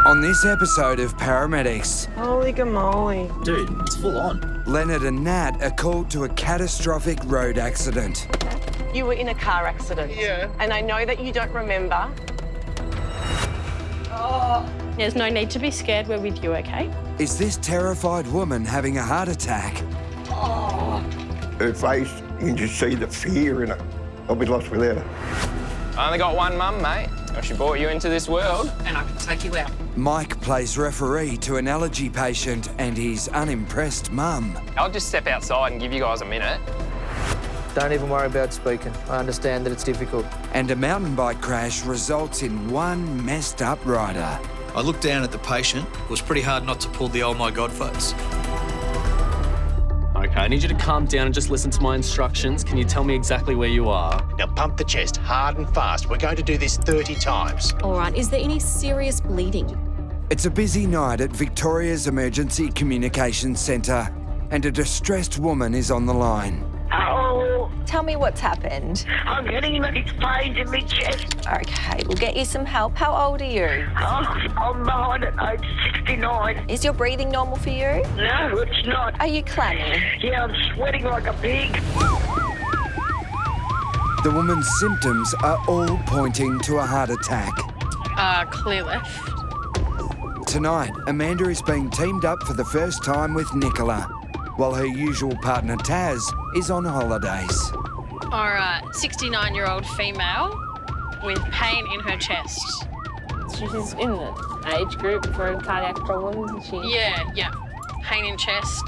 On this episode of Paramedics, Holy gamoly. Dude, it's full on. Leonard and Nat are called to a catastrophic road accident. You were in a car accident. Yeah. And I know that you don't remember. There's no need to be scared. We're with you, okay? Is this terrified woman having a heart attack? Her face, you can just see the fear in it. I'll be lost without her. I only got one mum, mate. She brought you into this world. And I can take you out. Mike plays referee to an allergy patient and his unimpressed mum. I'll just step outside and give you guys a minute. Don't even worry about speaking. I understand that it's difficult. And a mountain bike crash results in one messed up rider. I looked down at the patient. It was pretty hard not to pull the oh my God face. Okay, I need you to calm down and just listen to my instructions. Can you tell me exactly where you are? Now pump the chest hard and fast. We're going to do this 30 times. All right, is there any serious bleeding? It's a busy night at Victoria's Emergency Communications Centre and a distressed woman is on the line. Oh, Tell me what's happened. I'm getting these pains in my chest. Okay, we'll get you some help. How old are you? I'm behind at age 69. Is your breathing normal for you? No, it's not. Are you clammy? Yeah, I'm sweating like a pig. The woman's symptoms are all pointing to a heart attack. Clear left. Tonight, Amanda is being teamed up for the first time with Nicola, while her usual partner Taz is on holidays. All right, 69-year-old female with pain in her chest. She's in the age group for cardiac problems, is she? Yeah. Pain in chest.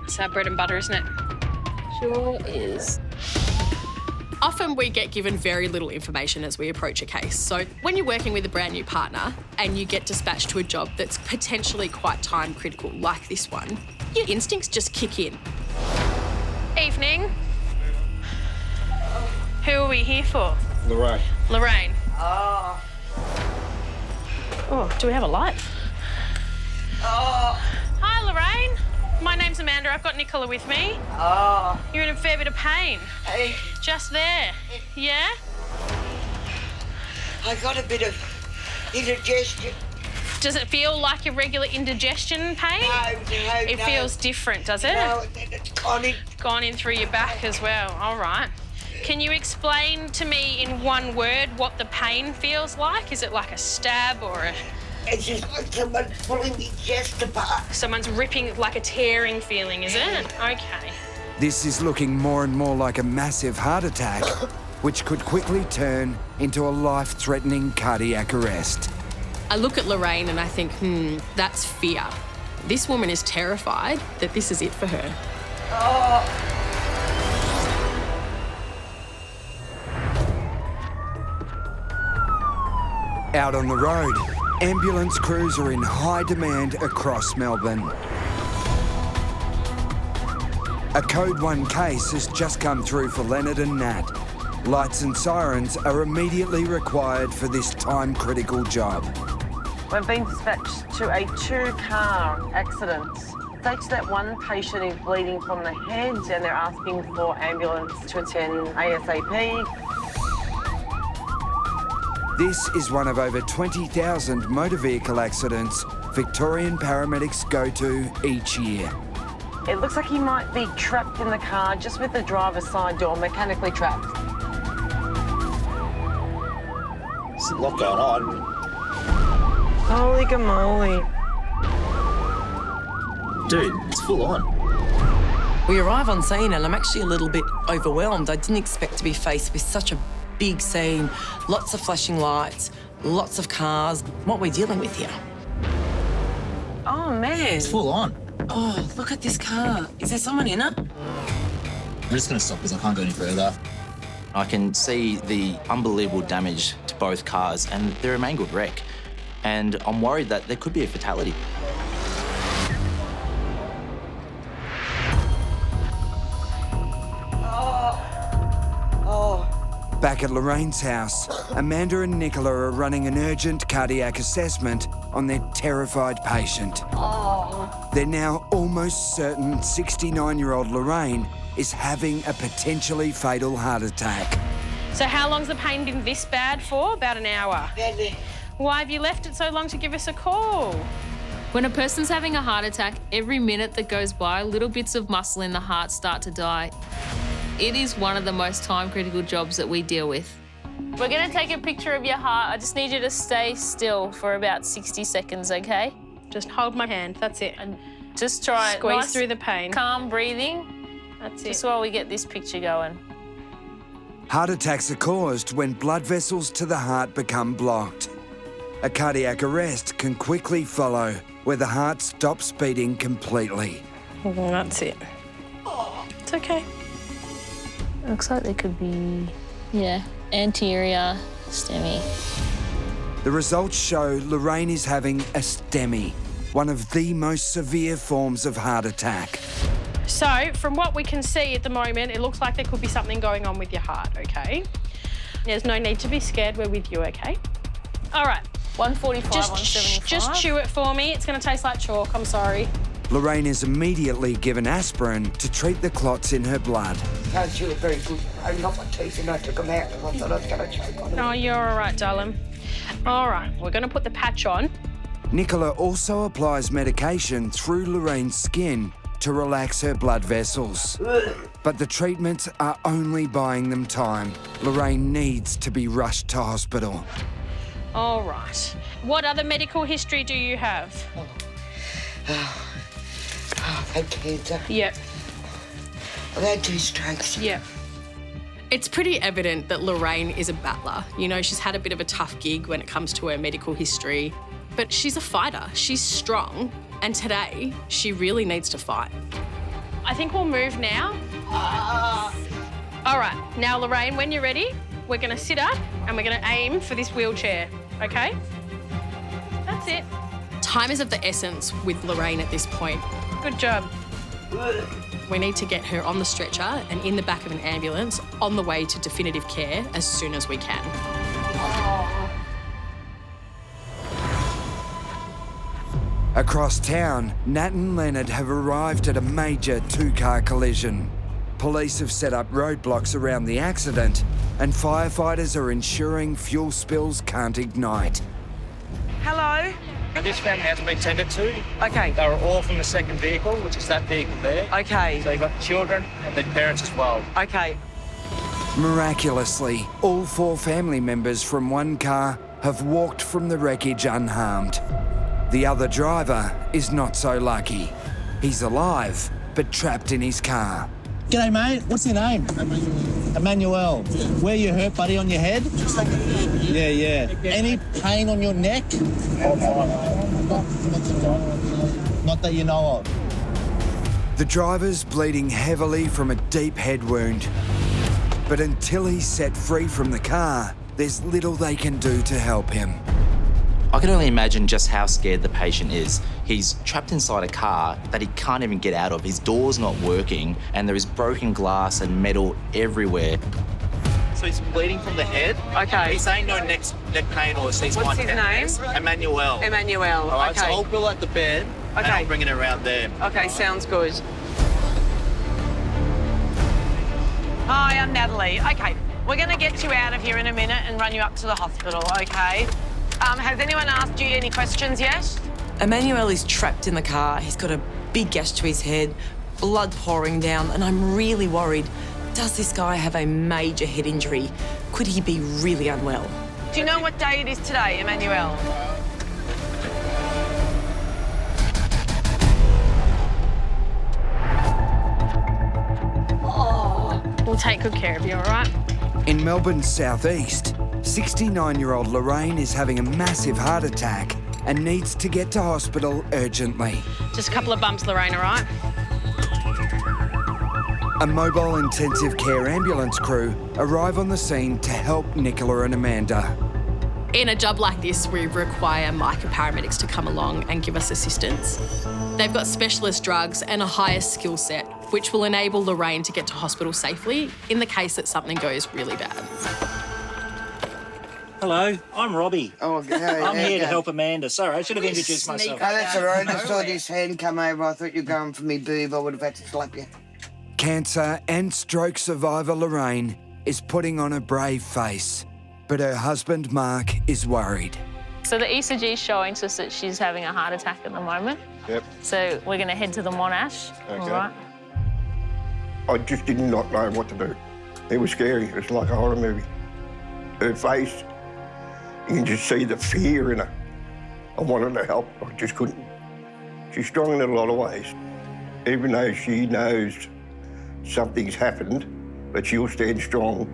It's our bread and butter, isn't it? Sure is. Often we get given very little information as we approach a case. So when you're working with a brand new partner and you get dispatched to a job that's potentially quite time critical, like this one, your instincts just kick in. Evening. Who are we here for? Lorraine. Oh, do we have a light? Hi, Lorraine. My name's Amanda. I've got Nicola with me. You're in a fair bit of pain. Hey, Just there. Yeah? I got a bit of indigestion. Does it feel like your regular indigestion pain? No. It feels different, does it? No, it's gone in. Gone in through your back as well. All right. Can you explain to me in one word what the pain feels like? Is it like a stab or a... It's just like someone's pulling my chest apart. Someone's ripping, like a tearing feeling, is it? Okay. This is looking more and more like a massive heart attack, which could quickly turn into a life-threatening cardiac arrest. I look at Lorraine and I think, that's fear. This woman is terrified that this is it for her. Out on the road, ambulance crews are in high demand across Melbourne. A Code 1 case has just come through for Leonard and Nat. Lights and sirens are immediately required for this time-critical job. We've been dispatched to a 2-car accident. States that one patient is bleeding from the head and they're asking for ambulance to attend ASAP. This is one of over 20,000 motor vehicle accidents Victorian paramedics go to each year. It looks like he might be trapped in the car just with the driver's side door mechanically trapped. There's a lot going on. Holy gamoly. Dude, it's full on. We arrive on scene and I'm actually a little bit overwhelmed. I didn't expect to be faced with such a big scene, lots of flashing lights, lots of cars. What we're dealing with here. Oh, man. It's full on. Oh, look at this car. Is there someone in it? I'm just going to stop because I can't go any further. I can see the unbelievable damage to both cars and they're a mangled wreck. And I'm worried that there could be a fatality. Back at Lorraine's house, Amanda and Nicola are running an urgent cardiac assessment on their terrified patient. They're now almost certain 69-year-old Lorraine is having a potentially fatal heart attack. So how long's the pain been this bad for? About an hour. Why have you left it so long to give us a call? When a person's having a heart attack, every minute that goes by, little bits of muscle in the heart start to die. It is one of the most time-critical jobs that we deal with. We're going to take a picture of your heart. I just need you to stay still for about 60 seconds, okay? Just hold my hand, that's it. And just try Squeeze nice, through the pain. calm breathing. That's it. Just while we get this picture going. Heart attacks are caused when blood vessels to the heart become blocked. A cardiac arrest can quickly follow, where the heart stops beating completely. That's it. It's okay. Looks like there could be, anterior STEMI. The results show Lorraine is having a STEMI, one of the most severe forms of heart attack. So, from what we can see at the moment, it looks like there could be something going on with your heart, okay? There's no need to be scared, we're with you, okay? All right. 145 on 75. Just chew it for me. It's going to taste like chalk, I'm sorry. Lorraine is immediately given aspirin to treat the clots in her blood. Can't chew it very good. I got my teeth and I took them out and I thought I was going to choke on them. Oh, you're all right, darling. All right, we're going to put the patch on. Nicola also applies medication through Lorraine's skin to relax her blood vessels. But the treatments are only buying them time. Lorraine needs to be rushed to hospital. All right. What other medical history do you have? I've had cancer. Yep. I've had 2 strokes. Yep. It's pretty evident that Lorraine is a battler. You know, she's had a bit of a tough gig when it comes to her medical history, but she's a fighter. She's strong, and today she really needs to fight. I think we'll move now. All right. Now, Lorraine, when you're ready, we're going to sit up and we're going to aim for this wheelchair, okay? That's it. Time is of the essence with Lorraine at this point. Good job. We need to get her on the stretcher and in the back of an ambulance on the way to definitive care as soon as we can. Across town, Nat and Leonard have arrived at a major 2-car collision. Police have set up roadblocks around the accident, and firefighters are ensuring fuel spills can't ignite. Hello? And this family has been tended to. Okay. They were all from the second vehicle, which is that vehicle there. Okay. So you've got the children and the parents as well. Okay. Miraculously, all 4 family members from one car have walked from the wreckage unharmed. The other driver is not so lucky. He's alive, but trapped in his car. G'day, mate. What's your name? Emmanuel. Where you hurt, buddy? On your head? Yeah. Any pain on your neck? Not that you know of. The driver's bleeding heavily from a deep head wound. But until he's set free from the car, there's little they can do to help him. I can only imagine just how scared the patient is. He's trapped inside a car that he can't even get out of. His door's not working, and there is broken glass and metal everywhere. So he's bleeding from the head. Okay. He's saying no neck pain or sees one. What's his name? Emmanuel. Emmanuel. All right, okay. so I'll bill at the bed and I'll bring it around there. Okay, sounds good. Hi, I'm Natalie. Okay, we're going to get you out of here in a minute and run you up to the hospital, okay? Has anyone asked you any questions yet? Emmanuel is trapped in the car. He's got a big gash to his head, blood pouring down, and I'm really worried. Does this guy have a major head injury? Could he be really unwell? Do you know what day it is today, Emmanuel? We'll take good care of you, all right? In Melbourne's southeast, 69-year-old Lorraine is having a massive heart attack and needs to get to hospital urgently. Just a couple of bumps, Lorraine, all right? A mobile intensive care ambulance crew arrive on the scene to help Nicola and Amanda. In a job like this, we require Mike and Paramedics to come along and give us assistance. They've got specialist drugs and a higher skill set, which will enable Lorraine to get to hospital safely in the case that something goes really bad. Hello, I'm Robbie. Oh, okay. I'm here to help Amanda. Sorry, I should have introduced myself. Oh, that's all right. I saw this hand come over. I thought you were going for me boob. I would have had to slap you. Cancer and stroke survivor Lorraine is putting on a brave face, but her husband Mark is worried. So the ECG is showing us that she's having a heart attack at the moment. Yep. So we're going to head to the Monash. Okay. All right. I just did not know what to do. It was scary. It was like a horror movie. Her face, you can just see the fear in her. I wanted to help, I just couldn't. She's strong in a lot of ways. Even though she knows something's happened, but she'll stand strong.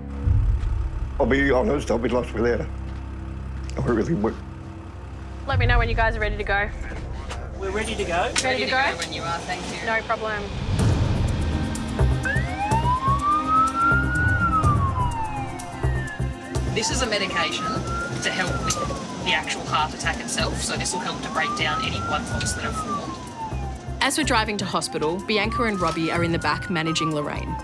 I'll be honest, I'll be lost without her. I really would. Let me know when you guys are ready to go. We're ready to go. Ready to go? when you are, thank you. No problem. This is a medication to help with the actual heart attack itself, so this will help to break down any blood clots that have formed. As we're driving to hospital, Bianca and Robbie are in the back managing Lorraine.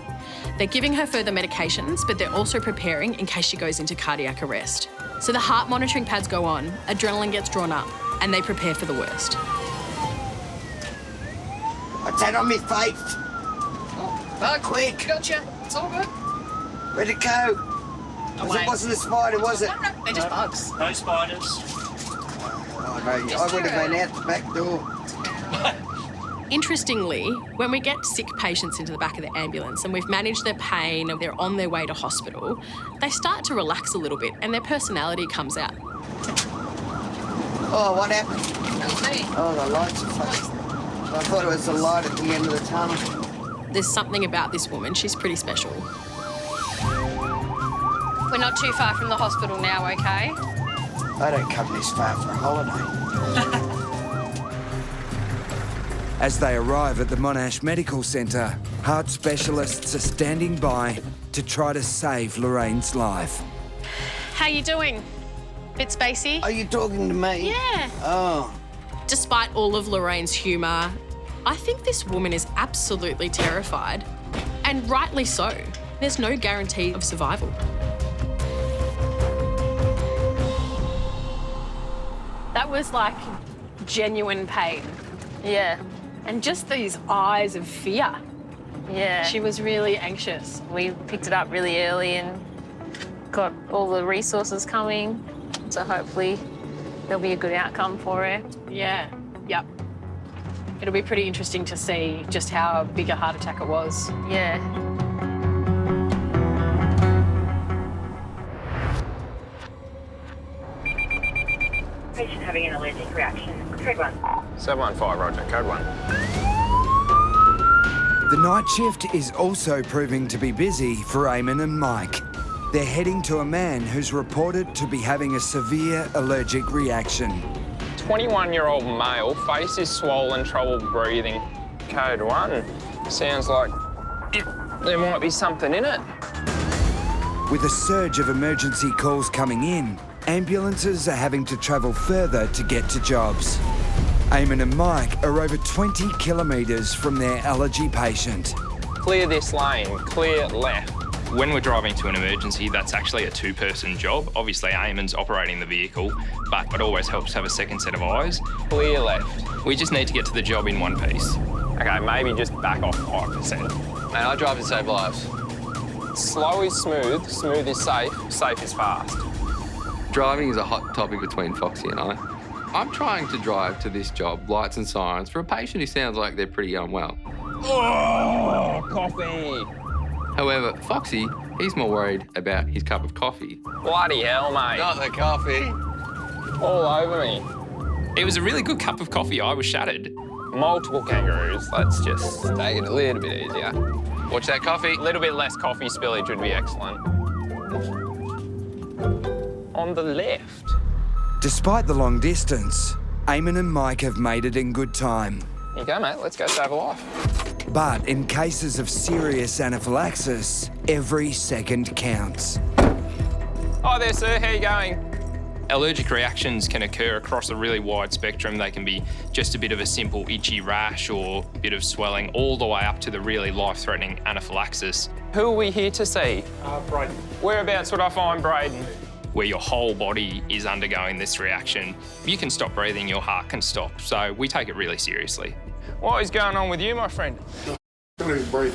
They're giving her further medications, but they're also preparing in case she goes into cardiac arrest. So the heart monitoring pads go on, adrenaline gets drawn up, and they prepare for the worst. What's that on my face? Oh, quick. Gotcha. It's all good. Where'd it go? It wasn't a spider, was it? No, they're just bugs. No spiders. Oh, no, I would have been out the back door. Interestingly, when we get sick patients into the back of the ambulance and we've managed their pain and they're on their way to hospital, they start to relax a little bit and their personality comes out. Oh, what happened? That was me. Oh, the lights are flashing. I thought it was the light at the end of the tunnel. There's something about this woman, she's pretty special. We're not too far from the hospital now, okay? I don't come this far for a holiday. As they arrive at the Monash Medical Centre, heart specialists are standing by to try to save Lorraine's life. How you doing? Bit spacey? Are you talking to me? Yeah. Oh. Despite all of Lorraine's humour, I think this woman is absolutely terrified. And rightly so. There's no guarantee of survival. That was like genuine pain. Yeah. And just these eyes of fear. Yeah. She was really anxious. We picked it up really early and got all the resources coming. So hopefully there'll be a good outcome for her. Yeah. Yep. It'll be pretty interesting to see just how big a heart attack it was. Yeah. Patient having an allergic reaction. Code 1. 715, roger. Code 1. The night shift is also proving to be busy for Eamon and Mike. They're heading to a man who's reported to be having a severe allergic reaction. 21-year-old male, face is swollen, trouble breathing. Code 1. Sounds like there might be something in it. With a surge of emergency calls coming in, ambulances are having to travel further to get to jobs. Eamon and Mike are over 20 kilometres from their allergy patient. Clear this lane, clear left. When we're driving to an emergency, that's actually a two-person job. Obviously, Eamon's operating the vehicle, but it always helps to have a second set of eyes. Clear left. We just need to get to the job in one piece. Okay, maybe just back off 5%. Man, I drive to save lives. Slow is smooth, smooth is safe, safe is fast. Driving is a hot topic between Foxy and I. I'm trying to drive to this job, lights and sirens, for a patient who sounds like they're pretty unwell. Oh, coffee. However, Foxy, he's more worried about his cup of coffee. Bloody hell, mate. Not the coffee. All over me. It was a really good cup of coffee. I was shattered. Multiple kangaroos. Let's just take it a little bit easier. Watch that coffee. A little bit less coffee spillage would be excellent. On the left. Despite the long distance, Eamon and Mike have made it in good time. Here you go, mate. Let's go save a life. But in cases of serious anaphylaxis, every second counts. Hi there, sir. How you going? Allergic reactions can occur across a really wide spectrum. They can be just a bit of a simple itchy rash or a bit of swelling, all the way up to the really life-threatening anaphylaxis. Who are we here to see? Braden. Whereabouts would I find Braden? Where your whole body is undergoing this reaction. You can stop breathing, your heart can stop. So we take it really seriously. What is going on with you, my friend? Don't even breathe.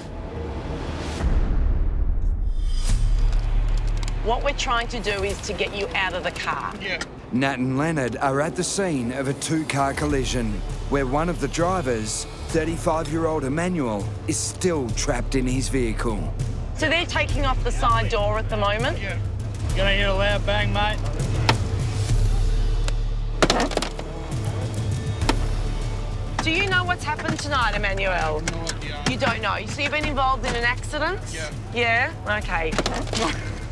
What we're trying to do is to get you out of the car. Yeah. Nat and Leonard are at the scene of a two-car collision where one of the drivers, 35-year-old Emmanuel, is still trapped in his vehicle. So they're taking off the side door at the moment? Yeah. Gonna hear a loud bang, mate. Do you know what's happened tonight, Emmanuel? No idea. You don't know? So you've been involved in an accident? Yeah. Yeah? Okay.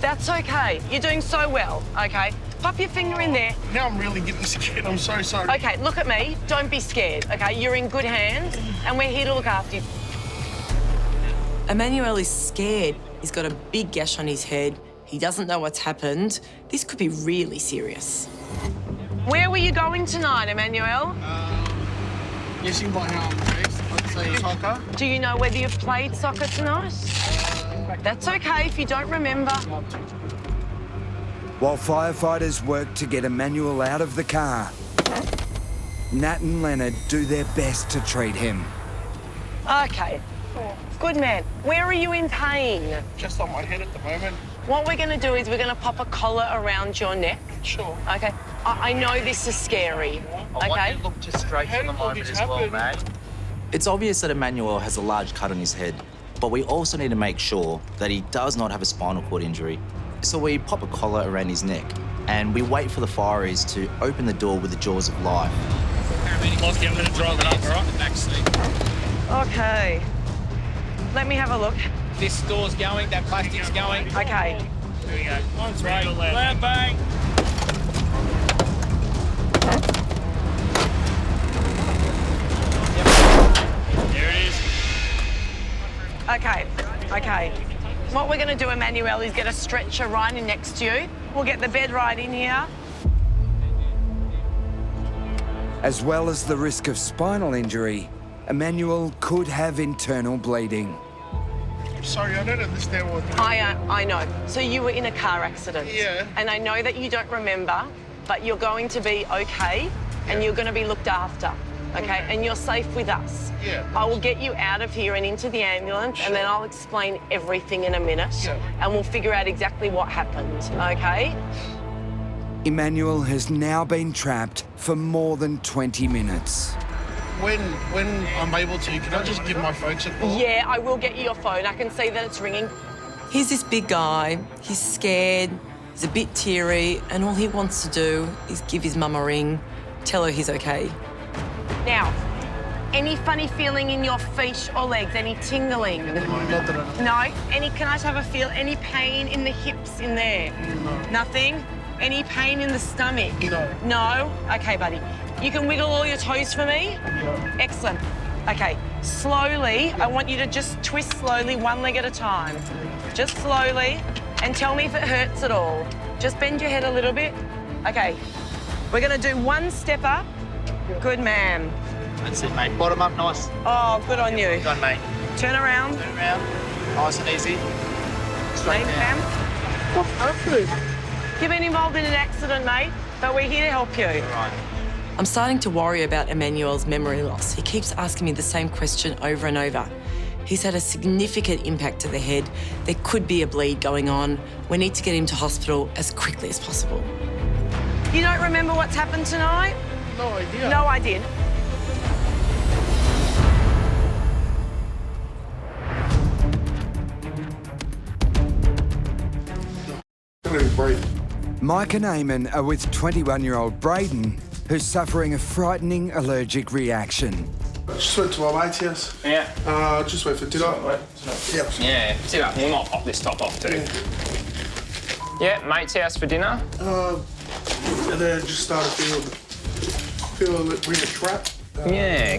That's okay. You're doing so well, okay? Pop your finger in there. Now I'm really getting scared. I'm so sorry. Okay, look at me. Don't be scared, okay? You're in good hands, and we're here to look after you. Emmanuel is scared. He's got a big gash on his head. He doesn't know what's happened. This could be really serious. Where were you going tonight, Emmanuel? Guessing by how I'm dressed, I'd say soccer. Do you know whether you've played soccer tonight? That's okay if you don't remember. While firefighters work to get Emmanuel out of the car, Nat and Leonard do their best to treat him. Okay. Good man. Where are you in pain? Just on my head at the moment. What we're going to do is we're going to pop a collar around your neck. Sure. Okay. I know this is scary. I want Okay. you to look just straight for the moment as well, mate. It's obvious that Emmanuel has a large cut on his head, but we also need to make sure that he does not have a spinal cord injury. So we pop a collar around his neck and we wait for the fireys to open the door with the jaws of life. Lockie, I'm going to drive it up, all right? The back seat. Okay. Let me have a look. This door's going, that plastic's going. Okay. Here we go. That's right. Loud bang. There it is. Okay. Okay. What we're going to do, Emmanuel, is get a stretcher right in next to you. We'll get the bed right in here. As well as the risk of spinal injury, Emmanuel could have internal bleeding. Sorry, I don't understand what... I know. So you were in a car accident. Yeah. And I know that you don't remember, but you're going to be okay and you're going to be looked after, okay? And you're safe with us. Yeah. I will get you out of here and into the ambulance and then I'll explain everything in a minute and we'll figure out exactly what happened, okay? Emmanuel has now been trapped for more than 20 minutes. When I'm able to, can I just give my folks a call? Yeah, I will get you your phone. I can see that it's ringing. Here's this big guy. He's scared. He's a bit teary, and all he wants to do is give his mum a ring, tell her he's okay. Now, any funny feeling in your feet or legs? Any tingling? Not that I know. No? Can I just have a feel? Any pain in the hips in there? No. Nothing? Any pain in the stomach? No. No? Okay, buddy. You can wiggle all your toes for me? Yeah. Excellent. Okay, slowly, I want you to just twist slowly, one leg at a time. Just slowly, and tell me if it hurts at all. Just bend your head a little bit. Okay, we're gonna do one step up. Good man. That's it, mate. Bottom up, nice. Oh, good on you. Done, mate. Turn around. Turn around. Nice and easy. Name, Pam? You've been involved in an accident, mate, but we're here to help you. All right. I'm starting to worry about Emmanuel's memory loss. He keeps asking me the same question over and over. He's had a significant impact to the head. There could be a bleed going on. We need to get him to hospital as quickly as possible. You don't remember what's happened tonight? No idea. No, I did. Mike and Eamon are with 21-year-old Braden, who's suffering a frightening allergic reaction. Just went to my mate's house. Yeah. Just went for dinner. Yep. Yeah, sit up. I might pop this top off too. Yeah, mate's house for dinner. And then just started feeling really trapped. Yeah.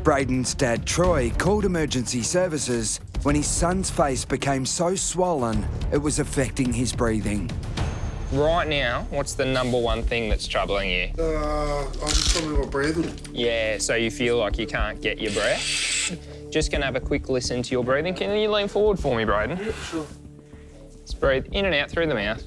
Braden's dad, Troy, called emergency services when his son's face became so swollen it was affecting his breathing. Right now, what's the number one thing that's troubling you? I just probably my breathing. Yeah, so you feel like you can't get your breath. Just gonna have a quick listen to your breathing. Can you lean forward for me, Braden? Yeah, sure. Let's breathe in and out through the mouth.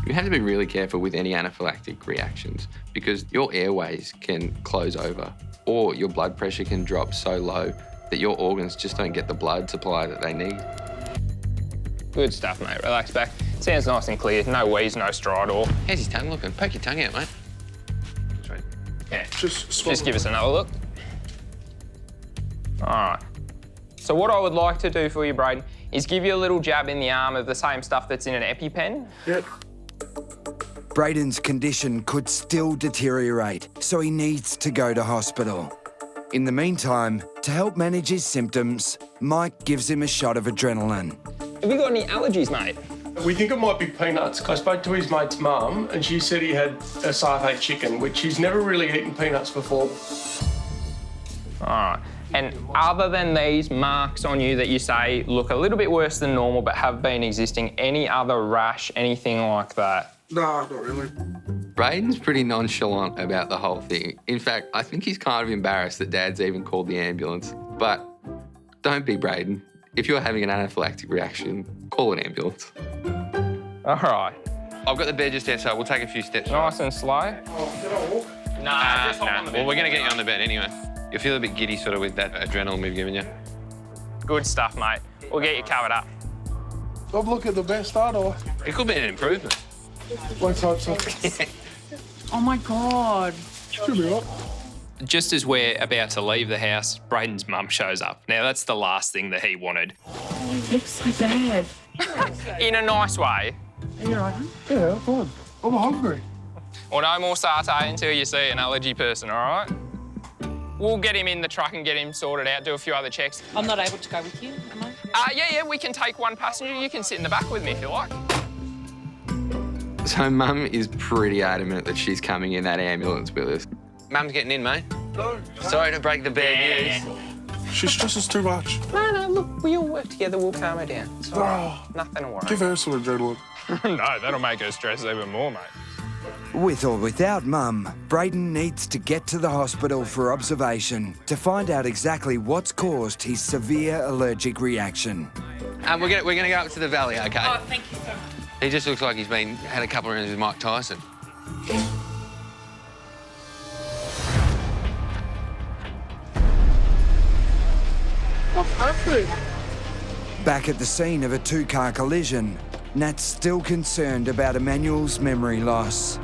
You have to be really careful with any anaphylactic reactions because your airways can close over or your blood pressure can drop so low that your organs just don't get the blood supply that they need. Good stuff, mate. Relax back. Sounds nice and clear. No wheeze, no stridor. How's his tongue looking? Poke your tongue out, mate. Yeah. Just give us another look. All right. So what I would like to do for you, Braden, is give you a little jab in the arm of the same stuff that's in an EpiPen. Yep. Braden's condition could still deteriorate, so he needs to go to hospital. In the meantime, to help manage his symptoms, Mike gives him a shot of adrenaline. Have you got any allergies, mate? We think it might be peanuts. I spoke to his mate's mum and she said he had a satay chicken, which he's never really eaten peanuts before. All right. And other than these marks on you that you say look a little bit worse than normal but have been existing, any other rash, anything like that? No, not really. Braden's pretty nonchalant about the whole thing. In fact, I think he's kind of embarrassed that Dad's even called the ambulance. But don't be Braden. If you're having an anaphylactic reaction, call an ambulance. All right. I've got the bed just there, so we'll take a few steps. Nice and slow. Oh, can I walk? Nah. Well, we're going to get you on the bed anyway. You'll feel a bit giddy sort of with that adrenaline we've given you. Good stuff, mate. We'll get you covered up. I'm looking the best, aren't I? It could be an improvement. Let's hope so. Oh, my God. Should be right. Just as we're about to leave the house, Braden's mum shows up. Now, that's the last thing that he wanted. Oh, it looks so bad. In a nice way. Are you all right? Yeah, I'm fine. I'm hungry. Well, no more satay until you see an allergy person, all right? We'll get him in the truck and get him sorted out, do a few other checks. I'm not able to go with you, am I? Yeah, we can take one passenger. You can sit in the back with me if you like. So Mum is pretty adamant that she's coming in that ambulance with us. Mum's getting in, mate. No. Sorry to break the bad news. She stresses too much. No, look, we all work together. We'll calm her down. It's all right. Nothing to worry. Give her some adrenaline. No, that'll make her stress even more, mate. With or without Mum, Braden needs to get to the hospital for observation to find out exactly what's caused his severe allergic reaction. We're gonna go up to the valley, okay? Oh, thank you so much. He just looks like he's had a couple of rounds with Mike Tyson. What's happening? Back at the scene of a two-car collision, Nat's still concerned about Emmanuel's memory loss.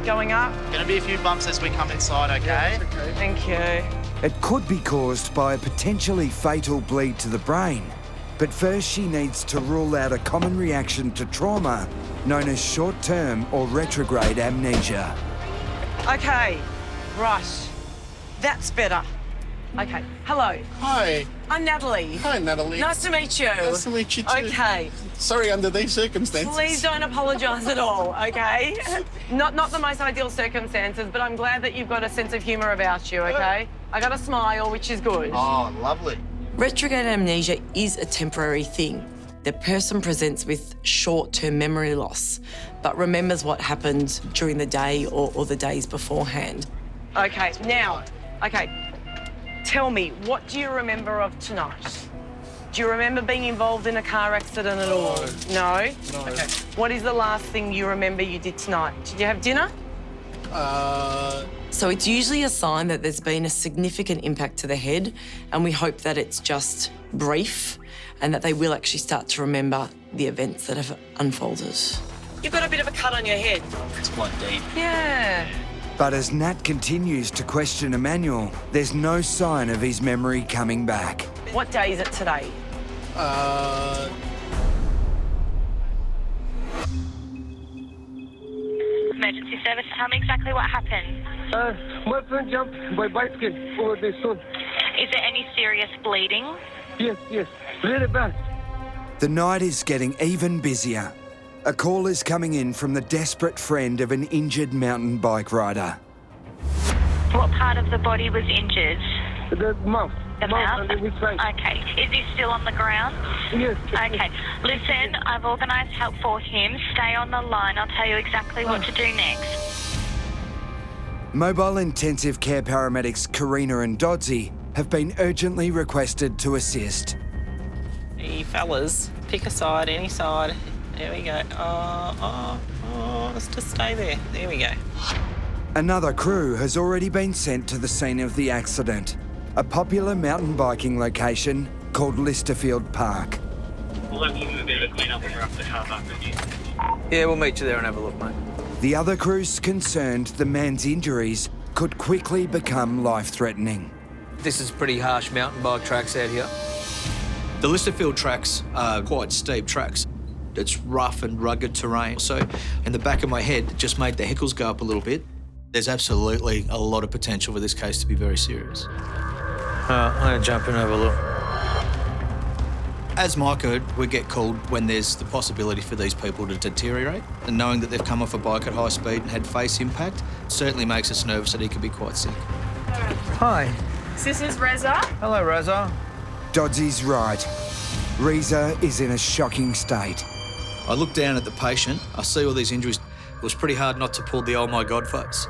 Going up. Gonna be a few bumps as we come inside, okay? Yeah, okay. Thank you. It could be caused by a potentially fatal bleed to the brain, but first she needs to rule out a common reaction to trauma known as short-term or retrograde amnesia. Okay, right. That's better. Okay, hello. Hi. I'm Natalie. Hi, Natalie. Nice to meet you. Nice to meet you too. Okay. Sorry under these circumstances. Please don't apologise at all, okay? Not the most ideal circumstances, but I'm glad that you've got a sense of humour about you, okay? I got a smile, which is good. Oh, lovely. Retrograde amnesia is a temporary thing. The person presents with short-term memory loss, but remembers what happened during the day or the days beforehand. Okay, now, tell me, what do you remember of tonight? Do you remember being involved in a car accident at all? No? No. Okay. What is the last thing you remember you did tonight? Did you have dinner? So it's usually a sign that there's been a significant impact to the head, and we hope that it's just brief and that they will actually start to remember the events that have unfolded. You've got a bit of a cut on your head. It's quite deep. Yeah. But as Nat continues to question Emmanuel, there's no sign of his memory coming back. What day is it today? Emergency service, tell me exactly what happened. My friend jumped by bicycle over the stone. Is there any serious bleeding? Yes, really bad. The night is getting even busier. A call is coming in from the desperate friend of an injured mountain bike rider. What part of the body was injured? The mouth. The mouth? And the side. Okay. Is he still on the ground? Yes. Okay. Listen, I've organised help for him. Stay on the line. I'll tell you exactly what to do next. Mobile intensive care paramedics Carina and Doddsy have been urgently requested to assist. Hey, fellas, pick a side, any side. There we go. Let's just stay there. There we go. Another crew has already been sent to the scene of the accident, a popular mountain biking location called Listerfield Park. We'll have to give him a bit of a clean up and wrap the car back with you. Yeah, we'll meet you there and have a look, mate. The other crew's concerned the man's injuries could quickly become life-threatening. This is pretty harsh mountain bike tracks out here. The Listerfield tracks are quite steep tracks. It's rough and rugged terrain. So in the back of my head, it just made the hackles go up a little bit. There's absolutely a lot of potential for this case to be very serious. I'm going to jump in and have a look. As Micah, we get called when there's the possibility for these people to deteriorate. And knowing that they've come off a bike at high speed and had face impact certainly makes us nervous that he could be quite sick. Hi. This is Reza. Hello, Reza. Doddsy's right. Reza is in a shocking state. I look down at the patient, I see all these injuries. It was pretty hard not to pull the oh my God face.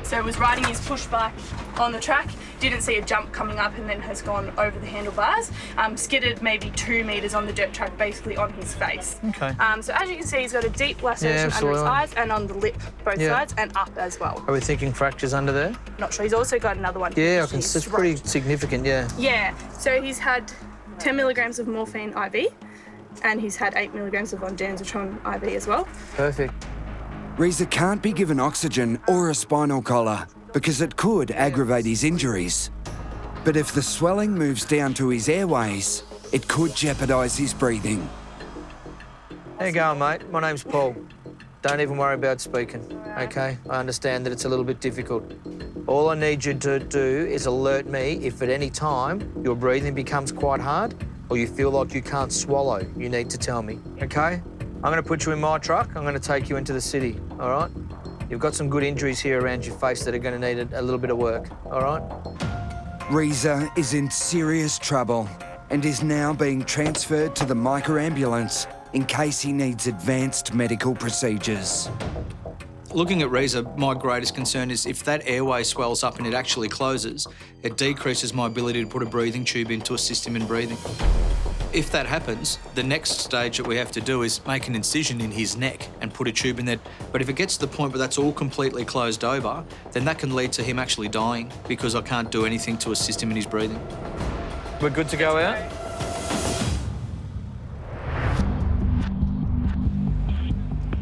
So was riding his push bike on the track, didn't see a jump coming up and then has gone over the handlebars, skidded maybe 2 metres on the dirt track, basically on his face. Okay. So as you can see, he's got a deep laceration under his eyes and on the lip, both sides, and up as well. Are we thinking fractures under there? Not sure. He's also got another one. Yeah, I can see. It's pretty significant, yeah. Yeah. So he's had 10 milligrams of morphine IV, and he's had 8 milligrams of ondansetron IV as well. Perfect. Reza can't be given oxygen or a spinal collar because it could aggravate his injuries. But if the swelling moves down to his airways, it could jeopardise his breathing. How you going, mate? My name's Paul. Don't even worry about speaking, OK? I understand that it's a little bit difficult. All I need you to do is alert me if at any time your breathing becomes quite hard or you feel like you can't swallow. You need to tell me, OK? I'm going to put you in my truck. I'm going to take you into the city, all right? You've got some good injuries here around your face that are going to need a little bit of work, all right? Reza is in serious trouble and is now being transferred to the Micah ambulance in case he needs advanced medical procedures. Looking at Reza, my greatest concern is if that airway swells up and it actually closes, it decreases my ability to put a breathing tube in to assist him in breathing. If that happens, the next stage that we have to do is make an incision in his neck and put a tube in there. But if it gets to the point where that's all completely closed over, then that can lead to him actually dying because I can't do anything to assist him in his breathing. We're good to go out?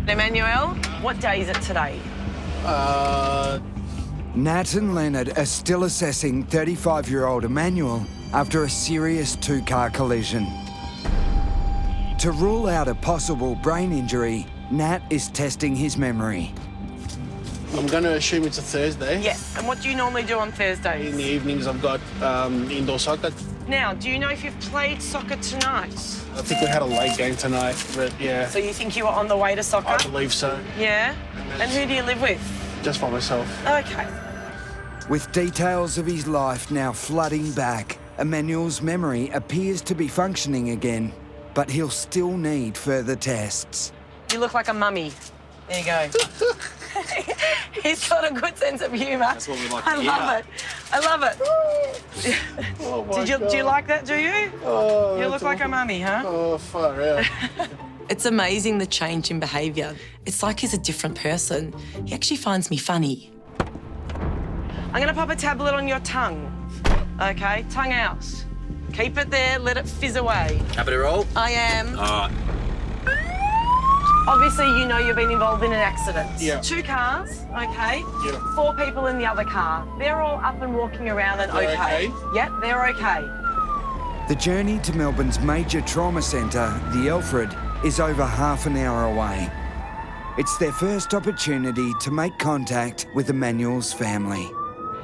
Emmanuel, what day is it today? Nat and Leonard are still assessing 35-year-old Emmanuel after a serious two-car collision. To rule out a possible brain injury, Nat is testing his memory. I'm going to assume it's a Thursday. Yes, and what do you normally do on Thursdays? In the evenings, I've got indoor soccer. Now, do you know if you've played soccer tonight? I think we had a late game tonight, but yeah. So you think you were on the way to soccer? I believe so. Yeah? And who do you live with? Just by myself. Okay. With details of his life now flooding back, Emmanuel's memory appears to be functioning again, but he'll still need further tests. You look like a mummy. There you go. He's got a good sense of humour. That's what we like to hear. I love it. I love it. Oh do you like that, do you? Oh, you look like a mummy, huh? Oh, far out. It's amazing the change in behaviour. It's like he's a different person. He actually finds me funny. I'm going to pop a tablet on your tongue. OK? Tongue out. Keep it there, let it fizz away. Happy to roll? I am. All right. Obviously, you know you've been involved in an accident. Yeah. 2 cars, OK? Yeah. 4 people in the other car. They're all up and walking around and They're okay? Yep, they're OK. The journey to Melbourne's major trauma centre, the Alfred, is over half an hour away. It's their first opportunity to make contact with Emmanuel's family.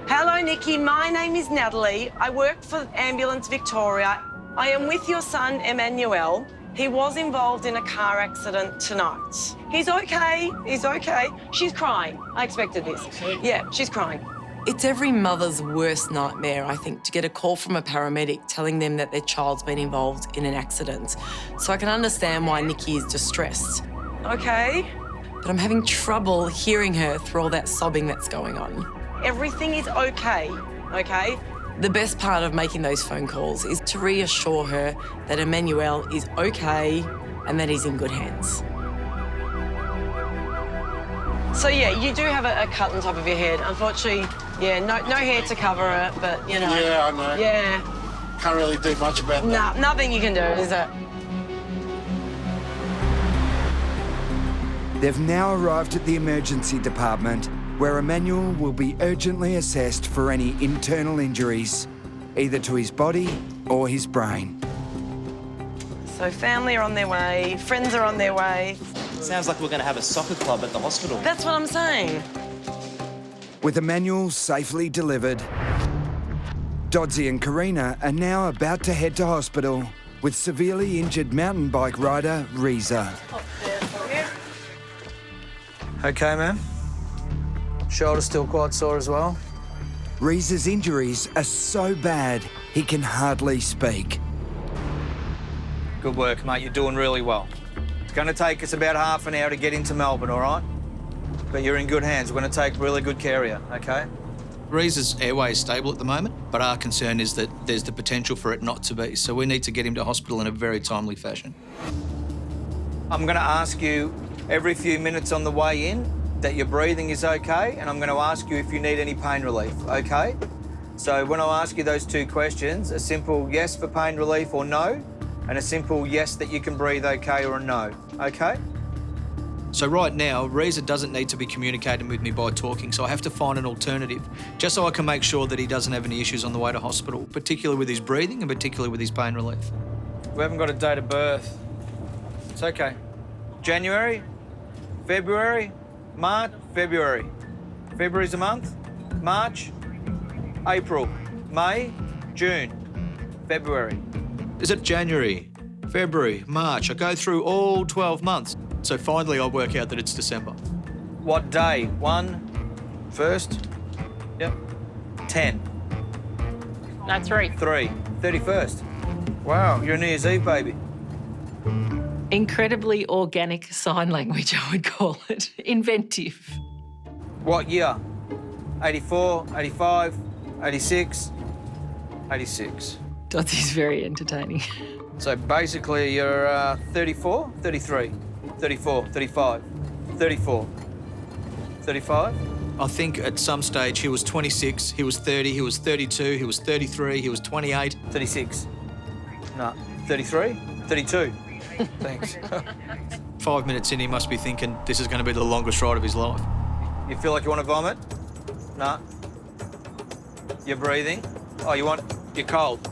Hello, Nikki. My name is Natalie. I work for Ambulance Victoria. I am with your son, Emmanuel. He was involved in a car accident tonight. He's okay. He's okay. She's crying. I expected this. Yeah, she's crying. It's every mother's worst nightmare, I think, to get a call from a paramedic telling them that their child's been involved in an accident. So I can understand why Nikki is distressed. Okay. But I'm having trouble hearing her through all that sobbing that's going on. Everything is okay, okay? The best part of making those phone calls is to reassure her that Emmanuel is okay and that he's in good hands. So, yeah, you do have a cut on top of your head. Unfortunately, yeah, no hair to cover it, but, you know. Yeah, I know. Yeah. Can't really do much about that. No, nothing you can do, is it? They've now arrived at the emergency department, where Emmanuel will be urgently assessed for any internal injuries, either to his body or his brain. So family are on their way, friends are on their way. Sounds like we're going to have a soccer club at the hospital. That's what I'm saying. With Emmanuel safely delivered, Doddsy and Carina are now about to head to hospital with severely injured mountain bike rider Reza. Okay, ma'am. Shoulder's still quite sore as well. Reza's injuries are so bad he can hardly speak. Good work, mate. You're doing really well. It's going to take us about half an hour to get into Melbourne, all right? But you're in good hands. We're going to take really good care of you, okay? Reza's airway is stable at the moment, but our concern is that there's the potential for it not to be. So we need to get him to hospital in a very timely fashion. I'm going to ask you every few minutes on the way in that your breathing is okay, and I'm going to ask you if you need any pain relief, okay? So when I ask you those two questions, a simple yes for pain relief or no, and a simple yes that you can breathe okay or a no, okay? So right now, Reza doesn't need to be communicating with me by talking, so I have to find an alternative, just so I can make sure that he doesn't have any issues on the way to hospital, particularly with his breathing and particularly with his pain relief. We haven't got a date of birth. It's okay. January, February, March, February. February's a month, March, April, May, June, February. Is it January, February, March? I go through all 12 months. So finally I work out that it's December. What day? 1, 1st? Yep. 10. No, 3. 3. 31st. Wow, you're a New Year's Eve baby. Incredibly organic sign language, I would call it. Inventive. What year? 84, 85, 86, 86. Dodsy's very entertaining. So basically you're 34, 33, 34, 35, 34, 35? I think at some stage he was 26, he was 30, he was 32, he was 33, he was 28. 36. No, 33, 32. Thanks. 5 minutes in, he must be thinking this is going to be the longest ride of his life. You feel like you want to vomit? No. You're breathing? Oh, you're cold.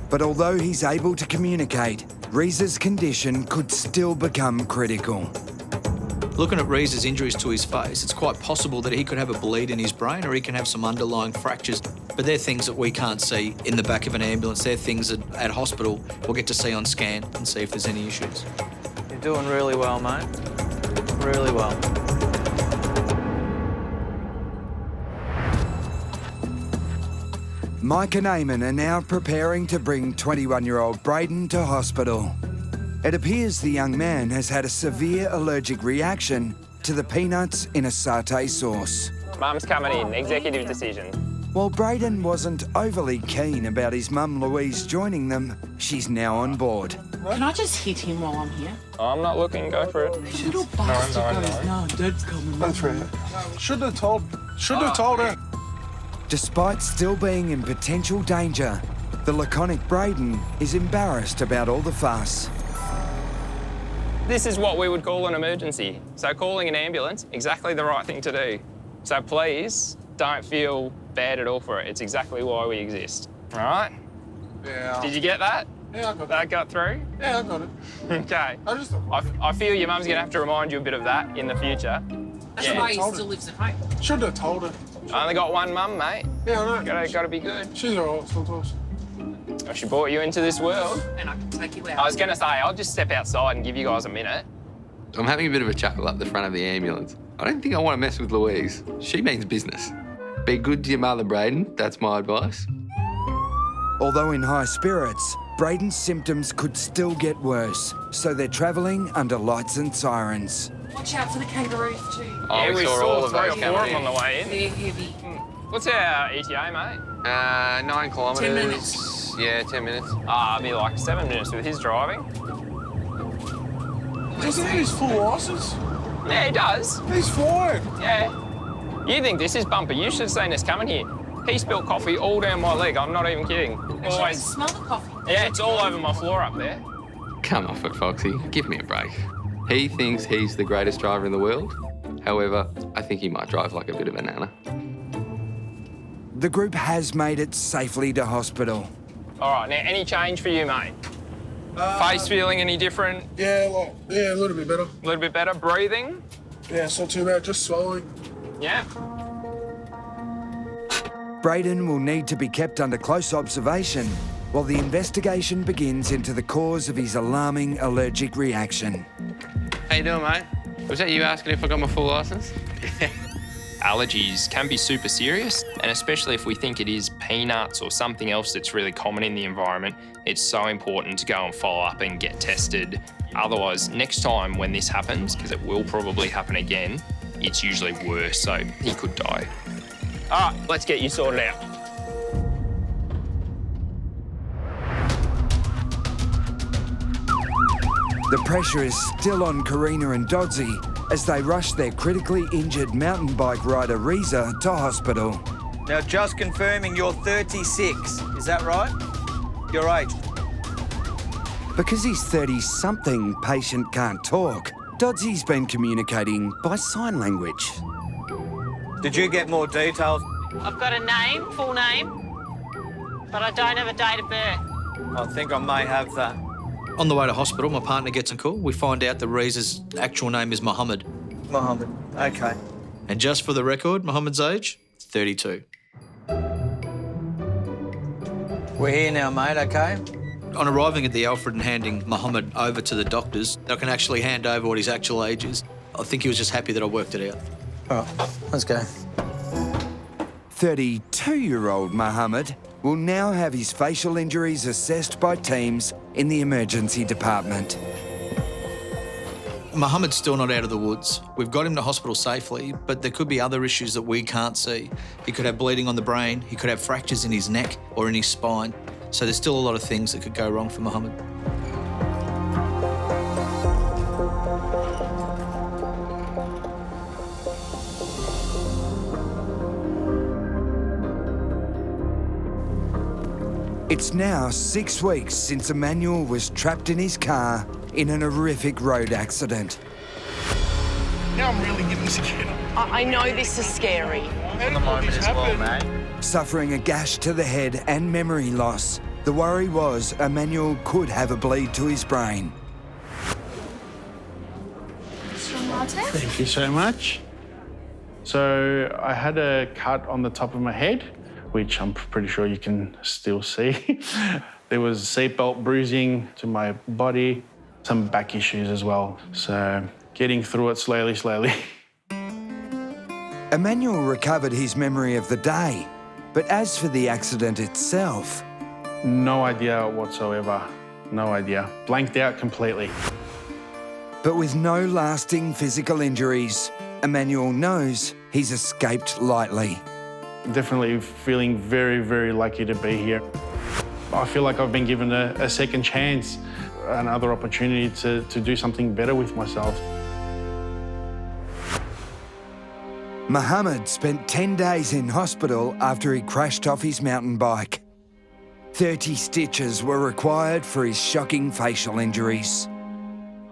But although he's able to communicate, Reza's condition could still become critical. Looking at Reza's injuries to his face, it's quite possible that he could have a bleed in his brain or he can have some underlying fractures. But they're things that we can't see in the back of an ambulance. They're things that at hospital we'll get to see on scan and see if there's any issues. You're doing really well, mate. Really well. Mike and Eamon are now preparing to bring 21-year-old Braden to hospital. It appears the young man has had a severe allergic reaction to the peanuts in a satay sauce. Mum's coming in, executive decision. While Braden wasn't overly keen about his mum Louise joining them, she's now on board. Can I just hit him while I'm here? I'm not looking, go for it. Little bastard goes, no, Dad's coming. That's right. Should have told her. Despite still being in potential danger, the laconic Braden is embarrassed about all the fuss. This is what we would call an emergency. So calling an ambulance, exactly the right thing to do. So please don't feel bad at all for it. It's exactly why we exist. All right? Yeah. Did you get that? Yeah, I got that. Got through? Yeah, I got it. Okay. I feel your mum's going to have to remind you a bit of that in the future. That's why he still lives at home. Should have told her. I only got one mum, mate. Yeah, I know. Gotta be good. She's all right sometimes. Well, she brought you into this world. And I can take you out. I was going to say, I'll just step outside and give you guys a minute. I'm having a bit of a chuckle up the front of the ambulance. I don't think I want to mess with Louise. She means business. Be good to your mother, Braden. That's my advice. Although in high spirits, Braden's symptoms could still get worse, so they're travelling under lights and sirens. Watch out for the kangaroos too. Oh, yeah, we saw all of those 3 or 4 of them on the way in. They're heavy. What's our ETA, mate? 9 kilometres. 10 minutes. Yeah, 10 minutes. I'll be like 7 minutes with his driving. Doesn't he have his full licence? Yeah, he does. He's fine. Yeah. You think this is bumper? You should have seen us coming here. He spilled coffee all down my leg. I'm not even kidding. Always smell the coffee. Yeah, it's all over my floor up there. Come off it, Foxy. Give me a break. He thinks he's the greatest driver in the world. However, I think he might drive like a bit of a nana. The group has made it safely to hospital. All right, now, any change for you, mate? Face feeling any different? Yeah, a little bit better. A little bit better. Breathing? Yeah, it's not too bad, just swallowing. Yeah. Braden will need to be kept under close observation while the investigation begins into the cause of his alarming allergic reaction. How you doing, mate? Was that you asking if I got my full licence? Allergies can be super serious, and especially if we think it is peanuts or something else that's really common in the environment, it's so important to go and follow up and get tested. Otherwise, next time when this happens, because it will probably happen again, it's usually worse, so he could die. All right, let's get you sorted out. The pressure is still on Carina and Doddsy as they rush their critically injured mountain bike rider Reza to hospital. Now, just confirming you're 36, is that right? Your age? Because his 30-something patient can't talk, Doddsy's been communicating by sign language. Did you get more details? I've got a name, full name, but I don't have a date of birth. I think I may have that. On the way to hospital, my partner gets a call. We find out that Reza's actual name is Mohammed. Mohammed, okay. And just for the record, Mohammed's age, 32. We're here now, mate, okay? On arriving at the Alfred and handing Mohammed over to the doctors, they can actually hand over what his actual age is. I think he was just happy that I worked it out. All right, let's go. 32-year-old Mohammed will now have his facial injuries assessed by teams in the emergency department. Mohammed's still not out of the woods. We've got him to hospital safely, but there could be other issues that we can't see. He could have bleeding on the brain, he could have fractures in his neck or in his spine. So there's still a lot of things that could go wrong for Mohammed. It's now 6 weeks since Emmanuel was trapped in his car in an horrific road accident. Now I'm really getting scared. I know this is scary. On the moment as well, mate. Suffering a gash to the head and memory loss, the worry was Emmanuel could have a bleed to his brain. Thank you so much. So I had a cut on the top of my head, which I'm pretty sure you can still see. There was seatbelt bruising to my body, some back issues as well. So getting through it slowly. Emmanuel recovered his memory of the day, but as for the accident itself... No idea whatsoever, no idea. Blanked out completely. But with no lasting physical injuries, Emmanuel knows he's escaped lightly. Definitely feeling very, very lucky to be here. I feel like I've been given a second chance, another opportunity to do something better with myself. Mohammed spent 10 days in hospital after he crashed off his mountain bike. 30 stitches were required for his shocking facial injuries.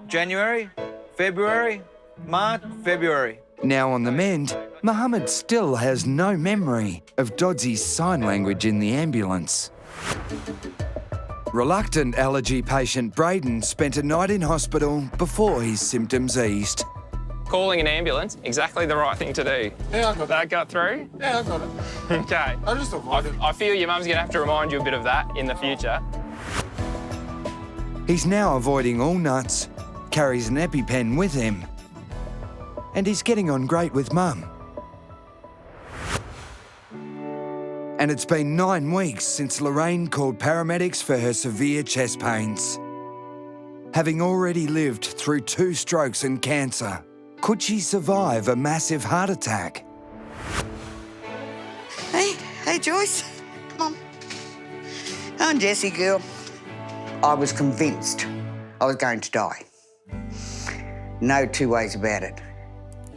January, February, March, February. Now on the mend, Mohammed still has no memory of Doddsy's sign language in the ambulance. Reluctant allergy patient Braden spent a night in hospital before his symptoms eased. Calling an ambulance, exactly the right thing to do. Yeah, I got that. Got through? Yeah, I got it. Okay. I just avoided it. I feel your mum's going to have to remind you a bit of that in the future. He's now avoiding all nuts, carries an EpiPen with him, and he's getting on great with Mum. And it's been 9 weeks since Lorraine called paramedics for her severe chest pains. Having already lived through 2 strokes and cancer, could she survive a massive heart attack? Hey, Joyce, come on. I'm Jessie, girl. I was convinced I was going to die. No 2 ways about it.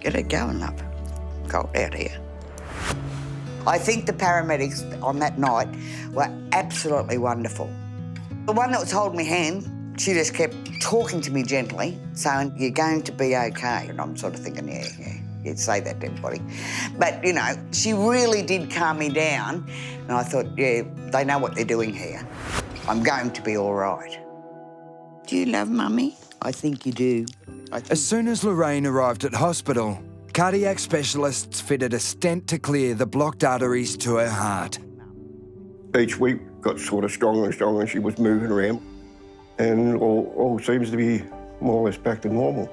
Get it going, love. Cold out here. I think the paramedics on that night were absolutely wonderful. The one that was holding my hand, she just kept talking to me gently, saying, "You're going to be okay." And I'm sort of thinking, yeah, you'd say that to everybody. But, you know, she really did calm me down. And I thought, yeah, they know what they're doing here. I'm going to be all right. Do you love Mummy? I think you do. As soon as Lorraine arrived at hospital, cardiac specialists fitted a stent to clear the blocked arteries to her heart. Each week got sort of stronger and stronger, and she was moving around. And all seems to be more or less back to normal.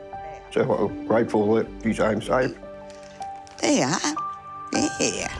So I'm grateful that she's home safe. There you are. Yeah.